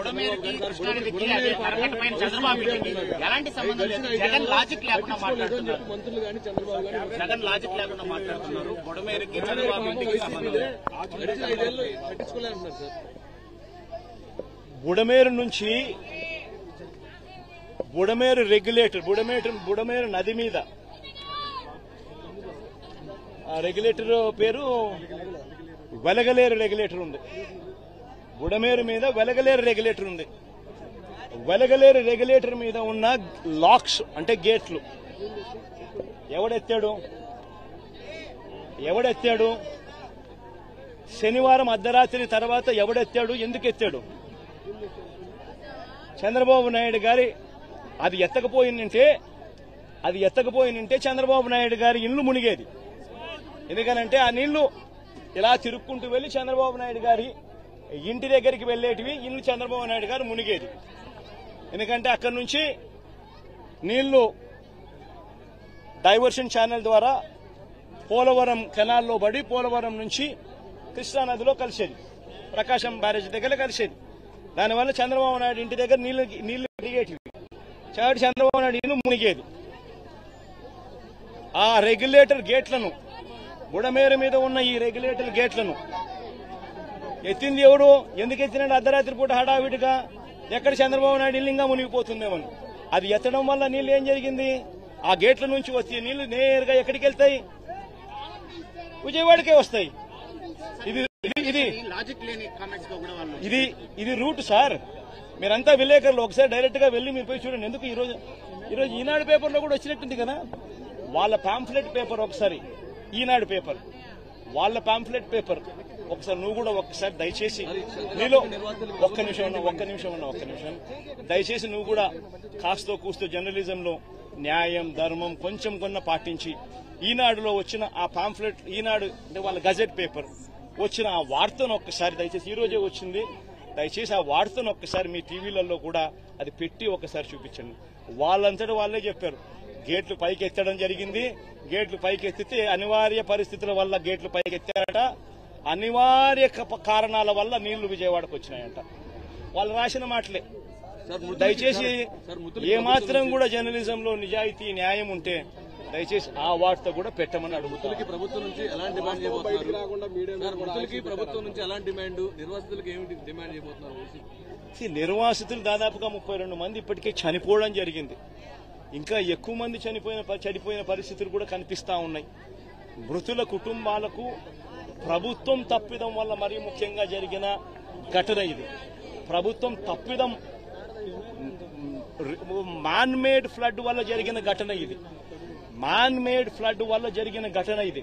బుడమేరుకి కృష్ణానదికి అదే కరకట్టపైన చంద్రబాబు ఎలాంటి సంబంధం లేదు. జగన్ లాజిక్ లేకుండా మాట్లాడుతున్నారు. జగన్ లాజిక్ లేకుండా మాట్లాడుతున్నారు. బుడమేరుకి చంద్రబాబు ఇంటికి సంబంధం లేదు. బుడమేరు నుంచి బుడమేరు రెగ్యులేటర్ బుడమేరు నది మీద ఆ రెగ్యులేటర్ పేరు వెలగలేరు రెగ్యులేటర్ ఉంది. బుడమేరు మీద వెలగలేరు రెగ్యులేటర్ ఉంది. వెలగలేరు రెగ్యులేటర్ మీద ఉన్న లాక్స్ అంటే గేట్లు ఎవడెత్తాడు? శనివారం అర్ధరాత్రి తర్వాత ఎవడెత్తాడు? ఎందుకు ఎత్తాడు? చంద్రబాబు నాయుడు గారి అది ఎత్తకపోయిందంటే చంద్రబాబు నాయుడు గారి ఇల్లు మునిగేది. ఎందుకనంటే ఆ నీళ్లు ఇలా తిరుక్కుంటూ వెళ్లి చంద్రబాబు నాయుడు గారి ఇంటి దగ్గరికి వెళ్లేటివి ఇల్లు చంద్రబాబు నాయుడు గారు మునిగేది. ఎందుకంటే అక్కడి నుంచి నీళ్లు డైవర్షన్ ఛానల్ ద్వారా పోలవరం కెనాల్లో పడి పోలవరం నుంచి కృష్ణానదిలో కలిసేది, ప్రకాశం బ్యారేజ్ దగ్గర కలిసేది. దానివల్ల చంద్రబాబు నాయుడు ఇంటి దగ్గర నీళ్లు దిగేటివి, కాబట్టి చంద్రబాబు నాయుడు ఇల్లు మునిగేది. ఆ రెగ్యులేటర్ గేట్లను బుడమేరు మీద ఉన్న ఈ రెగ్యులేటర్ గేట్లను ఎత్తింది ఎవడు? ఎందుకు ఎత్తినాడు? అర్ధరాత్రి పూట హడావిడిగా ఎక్కడ చంద్రబాబు నాయుడు ఇల్లు ఇంకా మునిగిపోతుందేమని. అది ఎత్తడం వల్ల నీళ్లు ఏం జరిగింది? ఆ గేట్ల నుంచి వచ్చే నీళ్లు నేరుగా ఎక్కడికి వెళ్తాయి? విజయవాడకే వస్తాయి. ఇది రూట్ సార్. మీరంతా విలేకరులు ఒకసారి డైరెక్ట్ గా వెళ్లి మీరు పోయి చూడండి. ఎందుకు ఈరోజు ఈనాడు పేపర్లో కూడా వచ్చినట్టుంది కదా వాళ్ళ పాంఫ్లెట్ పేపర్. ఒకసారి ఈనాడు పేపర్ వాళ్ళ పాంఫ్లెట్ పేపర్ ఒకసారి నువ్వు కూడా ఒక్కసారి దయచేసి నీలో ఒక్క నిమిషం దయచేసి నువ్వు కూడా కాస్తో కూస్తో జర్నలిజంలో న్యాయం ధర్మం కొంచెం కొన్న పాటించి ఈనాడులో వచ్చిన ఆ పాంఫ్లెట్, ఈనాడు అంటే వాళ్ళ గజెట్ పేపర్ వచ్చిన ఆ వార్తను ఒక్కసారి దయచేసి, ఈ రోజే వచ్చింది, దయచేసి ఆ వార్తను ఒక్కసారి మీ టీవీలలో కూడా అది పెట్టి ఒకసారి చూపించండి. వాళ్ళంతటా వాళ్ళే చెప్పారు గేట్లు పైకి ఎత్తడం జరిగింది. గేట్లు పైకి ఎత్తితే అనివార్య పరిస్థితుల వల్ల గేట్లు పైకి ఎత్తారట. అనివార్య కారణాల వల్ల నీళ్లు విజయవాడకు వచ్చినాయంట. వాళ్ళు రాసిన మాటలే. దయచేసి ఏమాత్రం కూడా జర్నలిజంలో నిజాయితీ న్యాయం ఉంటే దయచేసి ఆ వార్త కూడా పెట్టమని అడుగుతారు. ప్రభుత్వం నుంచి ఎలాంటి డిమాండ్ చేయబోతున్నారు? ప్రభుత్వం నుంచి ఎలాంటి డిమాండ్, నిర్వాసితులకు ఏమిటి డిమాండ్ చేయబోతున్నారు? నిర్వాసితులు దాదాపుగా 32 మంది ఇప్పటికే చనిపోవడం జరిగింది. ఇంకా ఎక్కువ మంది చనిపోయిన పరిస్థితులు కూడా కనిపిస్తా ఉన్నాయి. మృతుల కుటుంబాలకు ప్రభుత్వం తప్పిదం వల్ల మరీ ముఖ్యంగా జరిగిన ఘటన ఇది. ప్రభుత్వం తప్పిదం, మ్యాన్ మేడ్ ఫ్లడ్ వల్ల జరిగిన ఘటన ఇది.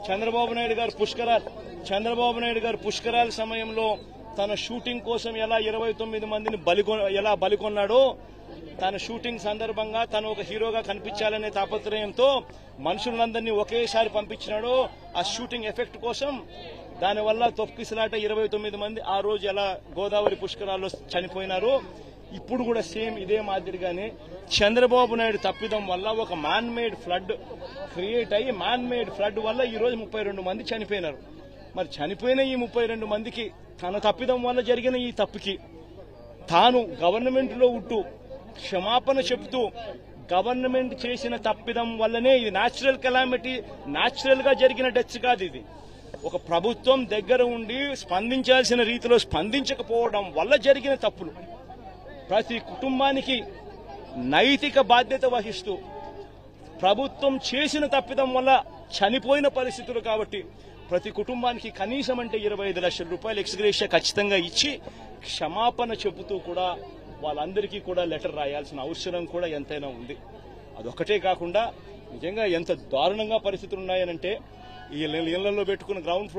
చంద్రబాబు నాయుడు గారు పుష్కరాల సమయంలో తన షూటింగ్ కోసం ఎలా 29 మందిని బలికొన్నాడో, తన షూటింగ్ సందర్భంగా తను ఒక హీరోగా కనిపించాలనే తాపత్రయంతో మనుషులందరినీ ఒకేసారి పంపించినాడో ఆ షూటింగ్ ఎఫెక్ట్ కోసం, దానివల్ల తొక్కిసలాట 29 మంది ఆ రోజు ఎలా గోదావరి పుష్కరాల్లో చనిపోయినారో, ఇప్పుడు కూడా సేమ్ ఇదే మాదిరిగానే చంద్రబాబు నాయుడు తప్పిదం వల్ల ఒక మ్యాన్ మేడ్ ఫ్లడ్ క్రియేట్ అయ్యి మ్యాన్ మేడ్ ఫ్లడ్ వల్ల ఈ రోజు 32 మంది చనిపోయినారు. మరి చనిపోయిన ఈ 32 మందికి తన తప్పిదం వల్ల జరిగిన ఈ తప్పుకి తాను గవర్నమెంట్ లో ఉంటూ క్షమాపణ చెబుతూ గవర్నమెంట్ చేసిన తప్పిదం వల్లనే ఇది న్యాచురల్ కెలామిటీ, న్యాచురల్ గా జరిగిన డెత్స్ కాదు. ఇది ఒక ప్రభుత్వం దగ్గర ఉండి స్పందించాల్సిన రీతిలో స్పందించకపోవడం వల్ల జరిగిన తప్పులు. ప్రతి కుటుంబానికి నైతిక బాధ్యత వహిస్తూ ప్రభుత్వం చేసిన తప్పిదం వల్ల చనిపోయిన పరిస్థితులు కాబట్టి ప్రతి కుటుంబానికి కనీసం అంటే 25 లక్షల రూపాయలు ఎక్స్గ్రేషియా ఖచ్చితంగా ఇచ్చి క్షమాపణ చెబుతూ కూడా వాళ్ళందరికీ కూడా లెటర్ రాయాల్సిన అవసరం కూడా ఎంతైనా ఉంది. అదొక్కటే కాకుండా నిజంగా ఎంత దారుణంగా పరిస్థితులు ఉన్నాయనంటే ఈ ఇళ్లలో పెట్టుకున్న గ్రౌండ్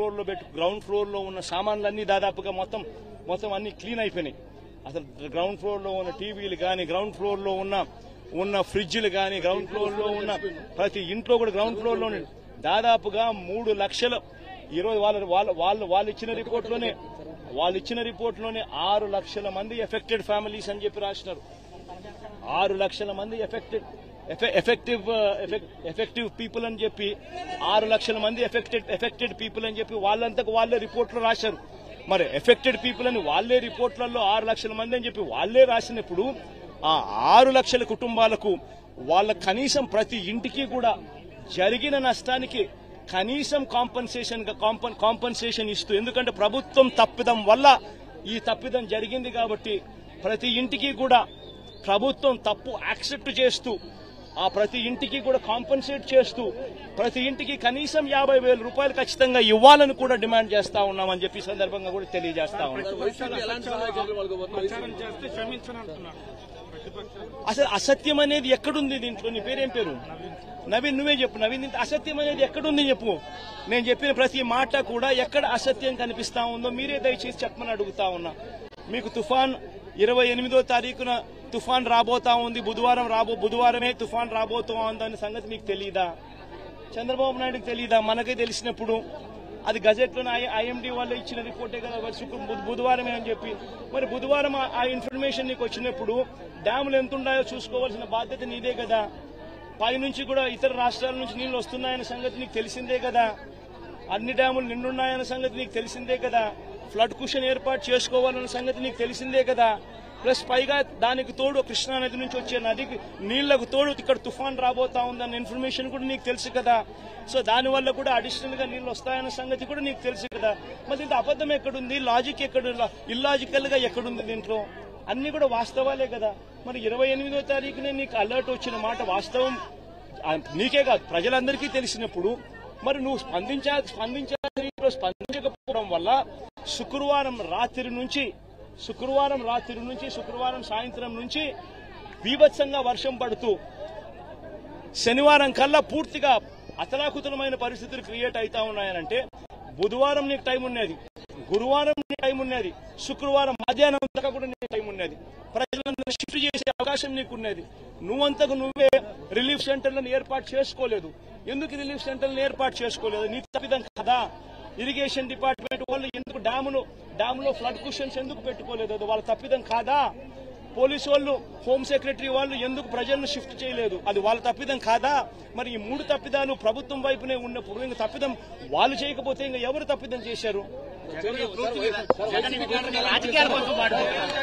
ఫ్లోర్ లో ఉన్న సామాన్లన్నీ దాదాపుగా మొత్తం అన్ని క్లీన్ అయిపోయినాయి. అసలు గ్రౌండ్ ఫ్లోర్ లో ఉన్న టీవీలు కానీ, గ్రౌండ్ ఫ్లోర్ లో ఉన్న ఫ్రిడ్జ్లు కానీ, గ్రౌండ్ ఫ్లోర్ లో ఉన్న ప్రతి ఇంట్లో కూడా గ్రౌండ్ ఫ్లోర్ లో దాదాపుగా 3 లక్షల ఈరోజు వాళ్ళు ఇచ్చిన రిపోర్ట్లోనే 6 లక్షల మంది ఎఫెక్టెడ్ ఫ్యామిలీస్ అని చెప్పి రాసినారు. 6 లక్షల మంది ఎఫెక్టివ్ పీపుల్ అని చెప్పి 6 లక్షల మంది ఎఫెక్టెడ్ పీపుల్ అని చెప్పి వాళ్ళంతకు వాళ్ళే రిపోర్ట్లో రాశారు. మరి ఎఫెక్టెడ్ పీపుల్ అని వాళ్లే రిపోర్ట్లలో 6 లక్షల మంది అని చెప్పి వాళ్లే రాసినప్పుడు ఆ 6 లక్షల కుటుంబాలకు వాళ్ళ కనీసం ప్రతి ఇంటికి కూడా జరిగిన నష్టానికి కనీసం కాంపన్సేషన్ ఇస్తూ, ఎందుకంటే ప్రభుత్వం తప్పిదం వల్ల ఈ తప్పిదం జరిగింది కాబట్టి ప్రతి ఇంటికి కూడా ప్రభుత్వం తప్పు యాక్సెప్ట్ చేస్తూ ఆ ప్రతి ఇంటికి కూడా కాంపన్సేట్ చేస్తూ ప్రతి ఇంటికి కనీసం 50,000 రూపాయలు ఖచ్చితంగా ఇవ్వాలని కూడా డిమాండ్ చేస్తా ఉన్నామని చెప్పి సందర్భంగా కూడా తెలియజేస్తా ఉన్నాం. అసలు అసత్యం అనేది ఎక్కడుంది దీంట్లో? నీ పేరేం పేరు? నవీన్, నువ్వే చెప్పు. నవీన్, అసత్యం అనేది ఎక్కడుంది చెప్పు. నేను చెప్పిన ప్రతి మాట కూడా ఎక్కడ అసత్యం కనిపిస్తా ఉందో మీరే దయచేసి చెప్పమని అడుగుతా ఉన్నా. మీకు తుఫాన్ 28వ తారీఖున తుఫాన్ రాబోతా ఉంది, బుధవారమే తుఫాన్ రాబోతా ఉందనే సంగతి మీకు తెలీదా? చంద్రబాబు నాయుడుకి తెలీదా? మనకే తెలిసినప్పుడు అది గజెట్లోనే ఐఎండీ వాళ్ళు ఇచ్చిన రిపోర్టే కదా బుధవారమే అని చెప్పి. మరి బుధవారం ఆ ఇన్ఫర్మేషన్ నీకు వచ్చినప్పుడు డ్యాములు ఎంత ఉన్నాయో చూసుకోవాల్సిన బాధ్యత నీదే కదా. పైనుంచి కూడా ఇతర రాష్ట్రాల నుంచి నీళ్లు వస్తున్నాయన్న సంగతి నీకు తెలిసిందే కదా. అన్ని డ్యాములు నిండున్నాయన్న సంగతి నీకు తెలిసిందే కదా. ఫ్లడ్ కుషన్ ఏర్పాటు చేసుకోవాలన్న సంగతి నీకు తెలిసిందే కదా. ప్లస్ పైగా దానికి తోడు కృష్ణానది నుంచి వచ్చే నదికి నీళ్లకు తోడు ఇక్కడ తుఫాన్ రాబోతా ఉందన్న ఇన్ఫర్మేషన్ కూడా నీకు తెలుసు కదా. సో దానివల్ల కూడా అడిషనల్ గా నీళ్లు వస్తాయన్న సంగతి కూడా నీకు తెలుసు కదా. మరి ఇంత అబద్ధం ఎక్కడుంది? లాజిక్ ఎక్కడ? ఇల్లాజికల్ గా ఎక్కడుంది దీంట్లో? అన్ని కూడా వాస్తవాలే కదా. మరి 28వ తారీఖునే నీకు అలర్ట్ వచ్చిన మాట వాస్తవం నీకే కాదు ప్రజలందరికీ తెలిసినప్పుడు మరి నువ్వు స్పందించకపోవడం వల్ల శుక్రవారం సాయంత్రం నుంచి బీభత్సంగా వర్షం పడుతూ శనివారం కల్లా పూర్తిగా అతలాకుతలమైన పరిస్థితులు క్రియేట్ అవుతా ఉన్నాయనంటే బుధవారం నీకు టైం ఉన్నది, గురువారం నీకు టైం ఉన్నది, శుక్రవారం మధ్యాహ్నం దాకా కూడా నీకు టైం ఉన్నది. ప్రజలందరూ షిఫ్ట్ చేసే అవకాశం నీకున్నది. నువ్వంతకు నువ్వే రిలీఫ్ సెంటర్లను ఏర్పాటు చేసుకోలేదు. ఎందుకు రిలీఫ్ సెంటర్లను ఏర్పాటు చేసుకోలేదు? నీ తప్పిదం కదా. ఇరిగేషన్ డిపార్ట్మెంట్ వాళ్ళు ఎందుకు డ్యాములో ఫ్లడ్ కుషన్స్ ఎందుకు పెట్టుకోలేదు? అది వాళ్ళ తప్పిదం కాదా? పోలీసు వాళ్ళు, హోమ్ సెక్రటరీ వాళ్ళు ఎందుకు ప్రజలను షిఫ్ట్ చేయలేదు? అది వాళ్ళ తప్పిదం కాదా? మరి ఈ 3 తప్పిదాలు ప్రభుత్వం వైపునే ఉన్నప్పుడు ఇంకా తప్పిదం వాళ్ళు చేయకపోతే ఇంకా ఎవరు తప్పిదం చేశారు? రాజకీయాల కోసం మాట్లాడుతున్నారు.